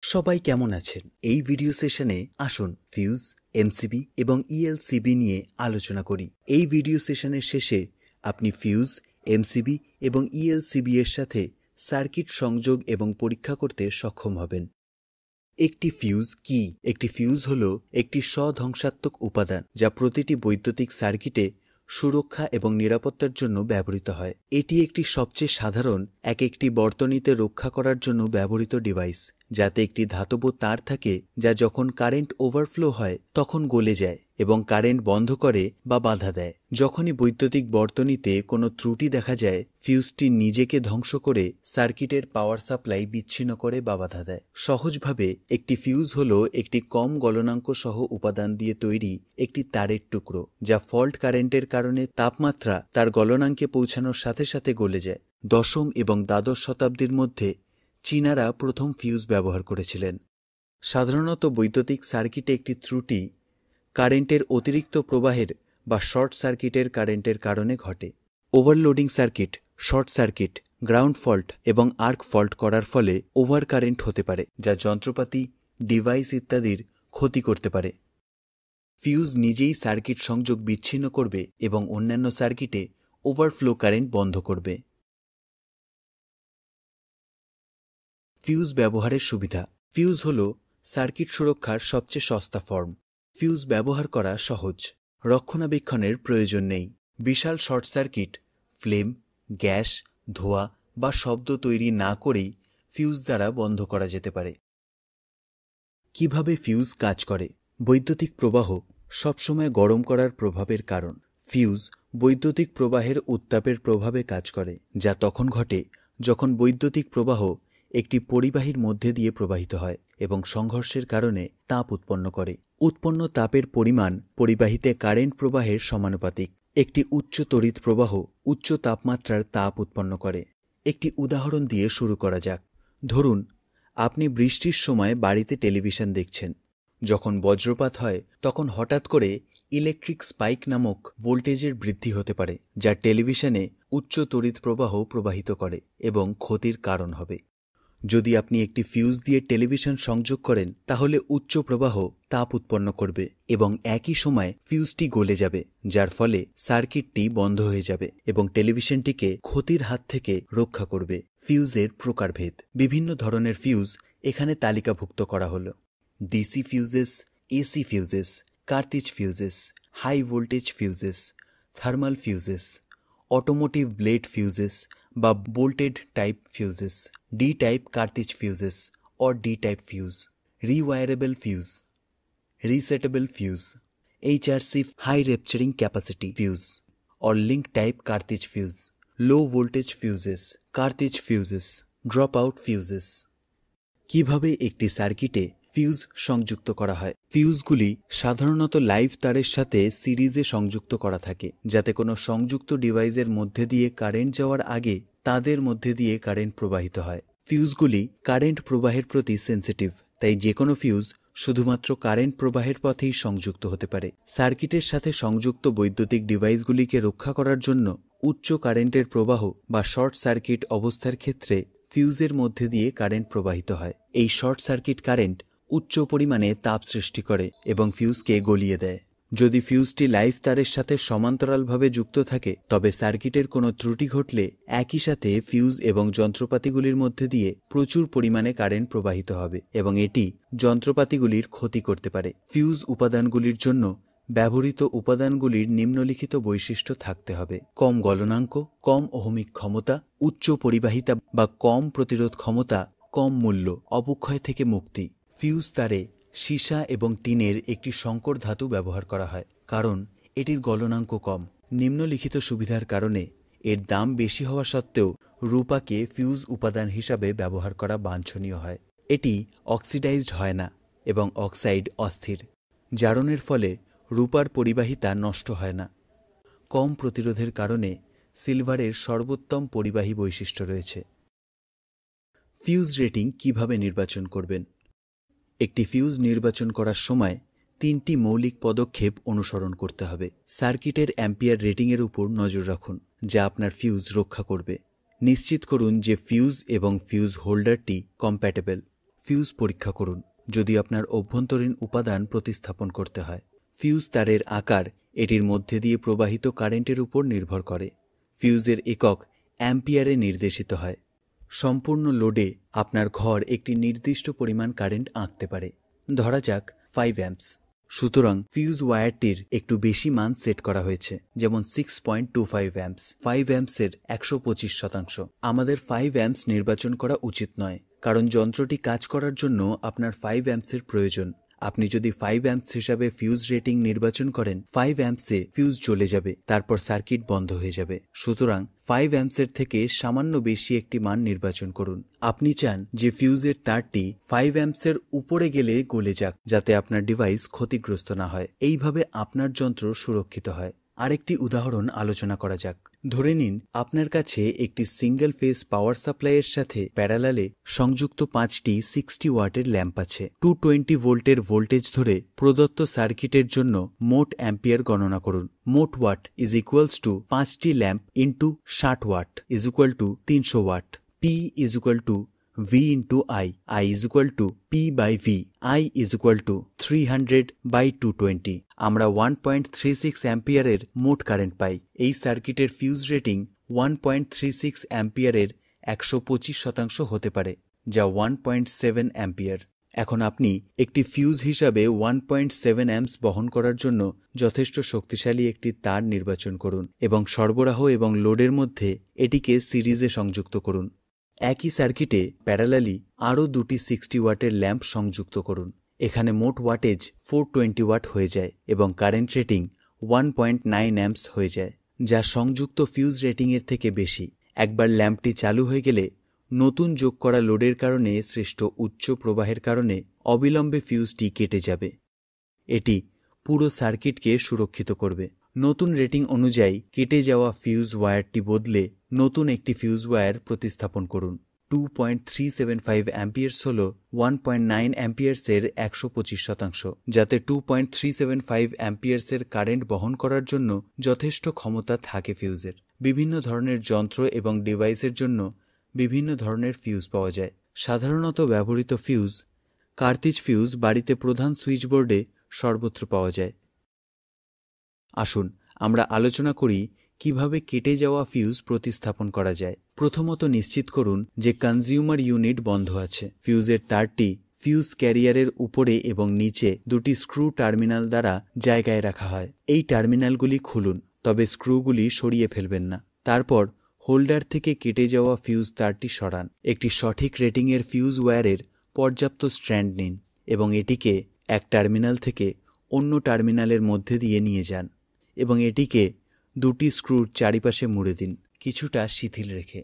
সবাই কেমন আছেন? এই ভিডিও সেশনে আসুন ফিউজ, এমসিবি এবং ইএলসিবি নিয়ে আলোচনা করি। এই ভিডিও সেশনের শেষে আপনি ফিউজ, এমসিবি এবং ইএলসিবি এর সাথে সার্কিট সংযোগ এবং পরীক্ষা করতে সক্ষম হবেন। একটি ফিউজ কি? একটি ফিউজ হল একটি স্বধ্বংসাত্মক উপাদান যা প্রতিটি বৈদ্যুতিক সার্কিটে সুরক্ষা এবং নিরাপত্তার জন্য ব্যবহৃত হয়। এটি একটি সবচেয়ে সাধারণ একটি বর্তনীতে রক্ষা করার জন্য ব্যবহৃত ডিভাইস, যাতে একটি ধাতব তার থাকে যা যখন কারেন্ট ওভারফ্লো হয় তখন গলে যায় এবং কারেন্ট বন্ধ করে বা বাধা দেয়। যখনই বৈদ্যুতিক বর্তনীতে কোনো ত্রুটি দেখা যায়, ফিউজটি নিজেকে ধ্বংস করে সার্কিটের পাওয়ার সাপ্লাই বিচ্ছিন্ন করে বা বাধা দেয়। সহজভাবে একটি ফিউজ হল একটি কম গলনাঙ্ক সহ উপাদান দিয়ে তৈরি একটি তারের টুকরো, যা ফল্ট কারেন্টের কারণে তাপমাত্রা তার গলনাঙ্কে পৌঁছানোর সাথে সাথে গলে যায়। দশম এবং দ্বাদশ শতাব্দীর মধ্যে চীনারা প্রথম ফিউজ ব্যবহার করেছিলেন। সাধারণত বৈদ্যুতিক সার্কিটে একটি ত্রুটি কারেন্টের অতিরিক্ত প্রবাহের বা শর্ট সার্কিটের কারেন্টের কারণে ঘটে। Overloading circuit, short circuit, ground fault এবং আর্ক ফল্ট করার ফলে ওভার কারেন্ট হতে পারে, যা যন্ত্রপাতি, ডিভাইস ইত্যাদির ক্ষতি করতে পারে। ফিউজ নিজেই সার্কিট সংযোগ বিচ্ছিন্ন করবে এবং অন্যান্য সার্কিটে ওভারফ্লো কারেন্ট বন্ধ করবে। ফিউজ ব্যবহারের সুবিধা। ফিউজ হল সার্কিট সুরক্ষার সবচেয়ে সস্তা ফর্ম। ফিউজ ব্যবহার করা সহজ, রক্ষণাবেক্ষণের প্রয়োজন নেই। বিশাল শর্ট সার্কিট, ফ্লেম, গ্যাস, ধোঁয়া বা শব্দ তৈরি না করেই ফিউজ দ্বারা বন্ধ করা যেতে পারে। কিভাবে ফিউজ কাজ করে? বৈদ্যুতিক প্রবাহ সবসময় গরম করার প্রভাবের কারণ। ফিউজ বৈদ্যুতিক প্রবাহের উত্তাপের প্রভাবে কাজ করে, যা তখন ঘটে যখন বৈদ্যুতিক প্রবাহ একটি পরিবাহীর মধ্যে দিয়ে প্রবাহিত হয় এবং সংঘর্ষের কারণে তাপ উৎপন্ন করে। উৎপন্ন তাপের পরিমাণ পরিবাহীতে কারেন্ট প্রবাহের সমানুপাতিক। একটি উচ্চ তড়িৎ প্রবাহ উচ্চ তাপমাত্রার তাপ উৎপন্ন করে। একটি উদাহরণ দিয়ে শুরু করা যাক। ধরুন আপনি বৃষ্টির সময় বাড়িতে টেলিভিশন দেখছেন। যখন বজ্রপাত হয় তখন হঠাৎ করে ইলেকট্রিক স্পাইক নামক ভোল্টেজের বৃদ্ধি হতে পারে, যা টেলিভিশনে উচ্চ তড়িৎ প্রবাহ প্রবাহিত করে এবং ক্ষতির কারণ হবে। যদি আপনি একটি ফিউজ দিয়ে টেলিভিশন সংযোগ করেন, তাহলে উচ্চ প্রবাহ তাপ উৎপন্ন করবে এবং একই সময় ফিউজটি গলে যাবে, যার ফলে সার্কিটটি বন্ধ হয়ে যাবে এবং টেলিভিশনটিকে ক্ষতির হাত থেকে রক্ষা করবে। ফিউজের প্রকারভেদ। বিভিন্ন ধরনের ফিউজ এখানে তালিকাভুক্ত করা হলো: DC fuses, AC fuses, cartridge fuses, high voltage fuses, thermal fuses, automotive blade fuses বা bolted type fuses, D type cartridge fuses or D-type fuse, rewirable fuse, resettable fuse, HRC high rupturing capacity fuse or link type cartridge fuse, low voltage fuses, cartridge fuses, dropout fuses। কিভাবে একটি সার্কিটে fuse সংযুক্ত করা হয়? ফিউজগুলি সাধারণত live তারের সাথে সিরিজে সংযুক্ত করা থাকে, যাতে কোনো সংযুক্ত ডিভাইসের মধ্যে দিয়ে কারেন্ট যাওয়ার আগে তাদের মধ্যে দিয়ে কারেন্ট প্রবাহিত হয়। ফিউজগুলি কারেন্ট প্রবাহের প্রতি সেন্সিটিভ, তাই যে কোনো ফিউজ শুধুমাত্র কারেন্ট প্রবাহের পথেই সংযুক্ত হতে পারে। সার্কিটের সাথে সংযুক্ত বৈদ্যুতিক ডিভাইসগুলিকে রক্ষা করার জন্য উচ্চ কারেন্টের প্রবাহ বা শর্ট সার্কিট অবস্থার ক্ষেত্রে ফিউজের মধ্যে দিয়ে কারেন্ট প্রবাহিত হয়। এই শর্ট সার্কিট কারেন্ট উচ্চ পরিমাণে তাপ সৃষ্টি করে এবং ফিউজকে গলিয়ে দেয়। যদি ফিউজটি লাইভ তারের সাথে সমান্তরালভাবে যুক্ত থাকে, তবে সার্কিটের কোনো ত্রুটি ঘটলে একই সাথে ফিউজ এবং যন্ত্রপাতিগুলির মধ্যে দিয়ে প্রচুর পরিমাণে কারেন্ট প্রবাহিত হবে এবং এটি যন্ত্রপাতিগুলির ক্ষতি করতে পারে। ফিউজ উপাদানগুলির জন্য ব্যবহৃত উপাদানগুলির নিম্নলিখিত বৈশিষ্ট্য থাকতে হবে: কম গলনাঙ্ক, কম ওহমিক ক্ষমতা, উচ্চ পরিবাহিতা বা কম প্রতিরোধ ক্ষমতা, কম মূল্য, অবক্ষয় থেকে মুক্তি। ফিউজ তারে সীসা এবং টিনের একটি সংকর ধাতু ব্যবহার করা হয়, কারণ এটির গলনাঙ্ক কম। নিম্নলিখিত সুবিধার কারণে এর দাম বেশি হওয়া সত্ত্বেও রূপাকে ফিউজ উপাদান হিসাবে ব্যবহার করা বাঞ্ছনীয় হয়। এটি অক্সিডাইজড হয় না এবং অক্সাইড অস্থির। জারণের ফলে রূপার পরিবাহিতা নষ্ট হয় না। কম প্রতিরোধের কারণে সিলভারের সর্বোত্তম পরিবাহী বৈশিষ্ট্য রয়েছে। ফিউজ রেটিং কিভাবে নির্বাচন করবেন? একটি ফিউজ নির্বাচন করার সময় 3টি মৌলিক পদক্ষেপ অনুসরণ করতে হবে। সার্কিটের অ্যাম্পিয়ার রেটিংয়ের উপর নজর রাখুন, যা আপনার ফিউজ রক্ষা করবে। নিশ্চিত করুন যে ফিউজ এবং ফিউজ হোল্ডারটি কম্প্যাটেবল। ফিউজ পরীক্ষা করুন যদি আপনার অভ্যন্তরীণ উপাদান প্রতিস্থাপন করতে হয়। ফিউজ তারের আকার এটির মধ্যে দিয়ে প্রবাহিত কারেন্টের উপর নির্ভর করে। ফিউজের একক অ্যাম্পিয়ারে নির্দেশিত হয়। সম্পূর্ণ লোডে আপনার ঘর একটি নির্দিষ্ট পরিমাণ কারেন্ট আঁকতে পারে, ধরা যাক 5 অ্যাম্পস। সুতরাং ফিউজ ওয়্যারটির একটু বেশি মান সেট করা হয়েছে, যেমন 6.25 অ্যাম্পস। 5 অ্যাম্পসের 125%। আমাদের 5 অ্যাম্পস নির্বাচন করা উচিত নয়, কারণ যন্ত্রটি কাজ করার জন্য আপনার 5 অ্যাম্পসের প্রয়োজন। আপনি যদি 5 অ্যাম্পস হিসাবে ফিউজ রেটিং নির্বাচন করেন, 5 অ্যাম্পসে ফিউজ জ্বলে যাবে, তারপর সার্কিট বন্ধ হয়ে যাবে। সুতরাং 5 অ্যাম্পসের থেকে সামান্য বেশি একটি মান নির্বাচন করুন। আপনি চান যে ফিউজের তারটি 5 অ্যাম্পসের উপরে গেলে গলে যাক, যাতে আপনার ডিভাইস ক্ষতিগ্রস্ত না হয়। এইভাবে আপনার যন্ত্র সুরক্ষিত হয়। আরেকটি উদাহরণ আলোচনা করা যাক। ধরে নিন আপনার কাছে একটি সিঙ্গেল ফেজ পাওয়ার সাপ্লাইয়ের সাথে প্যারালালে সংযুক্ত 5টি 60 ওয়াটের ল্যাম্প আছে। 220 ভোল্টের ভোল্টেজ ধরে প্রদত্ত সার্কিটের জন্য মোট অ্যাম্পিয়ার গণনা করুন। মোট ওয়াট ইজ ইকুয়ালস টু 5টি lamp into 60 watt is equal to 300 watt. P is equal to V into I is equal to P by V, I is equal to 300 by 220। আমরা 1.36 অ্যাম্পিয়ারের মোট কারেন্ট পাই। এই সার্কিটের fuse rating 1.36 অ্যাম্পিয়ারের 125% হতে পারে, যা 1.7 অ্যাম্পিয়ার। এখন আপনি একটি ফিউজ হিসাবে 1.7 অ্যাম্পস বহন করার জন্য যথেষ্ট শক্তিশালী একটি তার নির্বাচন করুন এবং সরবরাহ এবং লোডের মধ্যে এটিকে সিরিজে সংযুক্ত করুন। একই সার্কিটে প্যারালালি আরও দুটি 60 ওয়াটের ল্যাম্প সংযুক্ত করুন। এখানে মোট ওয়াটেজ 420 ওয়াট হয়ে যায় এবং কারেন্ট রেটিং 1.9 অ্যাম্পস হয়ে যায়, যা সংযুক্ত ফিউজ রেটিংয়ের থেকে বেশি। একবার ল্যাম্পটি চালু হয়ে গেলে নতুন যোগ করা লোডের কারণে সৃষ্ট উচ্চ প্রবাহের কারণে অবিলম্বে ফিউজটি কেটে যাবে। এটি পুরো সার্কিটকে সুরক্ষিত করবে। নতুন রেটিং অনুযায়ী কেটে যাওয়া ফিউজ ওয়্যারটি বদলে নতুন একটি ফিউজ ওয়্যার প্রতিস্থাপন করুন। 2.375 অ্যাম্পিয়ার্স হল 1.9 অ্যাম্পিয়ার্সের 125%, যাতে 2.375 অ্যাম্পিয়ার্সের কারেন্ট বহন করার জন্য যথেষ্ট ক্ষমতা থাকে ফিউজের। বিভিন্ন ধরনের যন্ত্র এবং ডিভাইসের জন্য বিভিন্ন ধরনের ফিউজ পাওয়া যায়। সাধারণত ব্যবহৃত ফিউজ, কার্তিজ ফিউজ বাড়িতে প্রধান সুইচবোর্ডে সর্বত্র পাওয়া যায়। আসুন আমরা আলোচনা করি কিভাবে কেটে যাওয়া ফিউজ প্রতিস্থাপন করা যায়। প্রথমত নিশ্চিত করুন যে কনজিউমার ইউনিট বন্ধ আছে। ফিউজের তারটি ফিউজ ক্যারিয়ারের উপরে এবং নিচে দুটি স্ক্রু টার্মিনাল দ্বারা জায়গায় রাখা হয়। এই টার্মিনালগুলি খুলুন, তবে স্ক্রুগুলি সরিয়ে ফেলবেন না। তারপর হোল্ডার থেকে কেটে যাওয়া ফিউজ তারটি সরান। একটি সঠিক রেটিংয়ের ফিউজ ওয়্যারের পর্যাপ্ত স্ট্র্যান্ড নিন এবং এটিকে এক টার্মিনাল থেকে অন্য টার্মিনালের মধ্যে দিয়ে নিয়ে যান এবং এটিকে দুটি স্ক্রুর চারিপাশে মুড়ে দিন, কিছুটা শিথিল রেখে।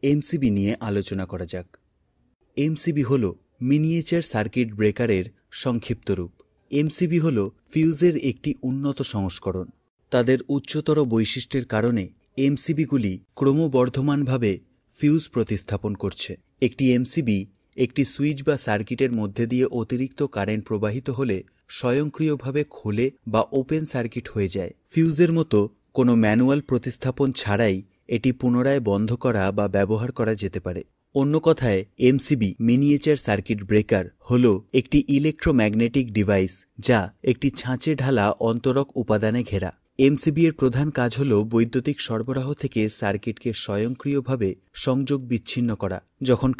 এমসিবি নিয়ে আলোচনা করা যাক। এমসিবি হল মিনিয়েচার সার্কিট ব্রেকারের সংক্ষিপ্ত রূপ। এমসিবি হল ফিউজের একটি উন্নত সংস্করণ। তাদের উচ্চতর বৈশিষ্ট্যের কারণে এমসিবিগুলি ক্রমবর্ধমানভাবে ফিউজ প্রতিস্থাপন করছে। একটি এমসিবি একটি সুইচ বা সার্কিটের মধ্যে দিয়ে অতিরিক্ত কারেন্ট প্রবাহিত হলে স্বয়ংক্রিয়ভাবে খোলে বা ওপেন সার্কিট হয়ে যায়। ফিউজের মতো কোনো ম্যানুয়াল প্রতিস্থাপন ছাড়াই এটি পুনরায় বন্ধ করা বা ব্যবহার করা যেতে পারে। অন্য কথায়, এমসিবি মিনিয়েচার সার্কিট ব্রেকার হল একটি ইলেকট্রোম্যাগনেটিক ডিভাইস যা একটি ছাঁচে ঢালা অন্তরক উপাদানে ঘেরা। এমসিবি এর প্রধান কাজ হল বৈদ্যুতিক সরবরাহ থেকে সার্কিটকে স্বয়ংক্রিয়ভাবে সংযোগ বিচ্ছিন্ন করা যখন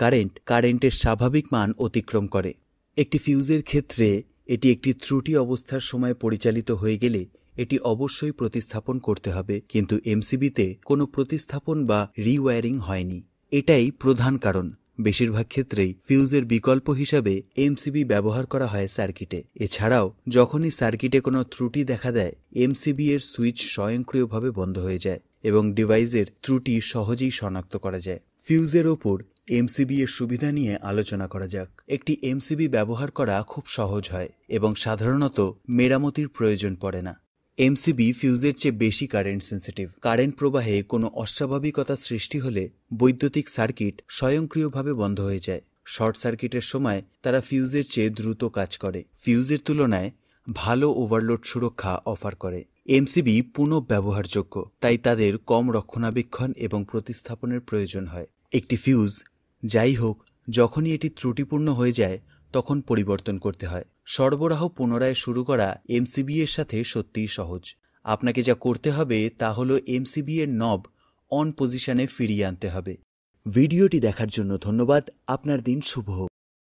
কারেন্টের স্বাভাবিক মান অতিক্রম করে। একটি ফিউজের ক্ষেত্রে এটি একটি ত্রুটি অবস্থার সময় পরিচালিত হয়ে গেলে এটি অবশ্যই প্রতিস্থাপন করতে হবে, কিন্তু এমসিবিতে কোনো প্রতিস্থাপন বা রিওয়্যারিং হয়নি। এটাই প্রধান কারণ বেশিরভাগ ক্ষেত্রেই ফিউজের বিকল্প হিসাবে এমসিবি ব্যবহার করা হয় সার্কিটে। এছাড়াও যখনই সার্কিটে কোনো ত্রুটি দেখা দেয়, এমসিবি এর সুইচ স্বয়ংক্রিয়ভাবে বন্ধ হয়ে যায় এবং ডিভাইসের ত্রুটি সহজেই শনাক্ত করা যায়। ফিউজের ওপর এমসিবি এর সুবিধা নিয়ে আলোচনা করা যাক। একটি এমসিবি ব্যবহার করা খুব সহজ হয় এবং সাধারণত মেরামতির প্রয়োজন পড়ে না। এমসিবি ফিউজের চেয়ে বেশি কারেন্ট সেন্সিটিভ। কারেন্ট প্রবাহে কোনো অস্বাভাবিকতা সৃষ্টি হলে বৈদ্যুতিক সার্কিট স্বয়ংক্রিয়ভাবে বন্ধ হয়ে যায়। শর্ট সার্কিটের সময় তারা ফিউজের চেয়ে দ্রুত কাজ করে, ফিউজের তুলনায় ভালো ওভারলোড সুরক্ষা অফার করে। এমসিবি পুনঃব্যবহারযোগ্য, তাই তাদের কম রক্ষণাবেক্ষণ এবং প্রতিস্থাপনের প্রয়োজন হয়। একটি ফিউজ যাই হোক যখনই এটি ত্রুটিপূর্ণ হয়ে যায় তখন পরিবর্তন করতে হয়। সরবরাহ পুনরায় শুরু করা এমসিবি এর সাথে সত্যিই সহজ। আপনাকে যা করতে হবে তা হল এমসিবি এর নব অন পজিশনে ফিরিয়ে আনতে হবে। ভিডিওটি দেখার জন্য ধন্যবাদ। আপনার দিন শুভ হোক।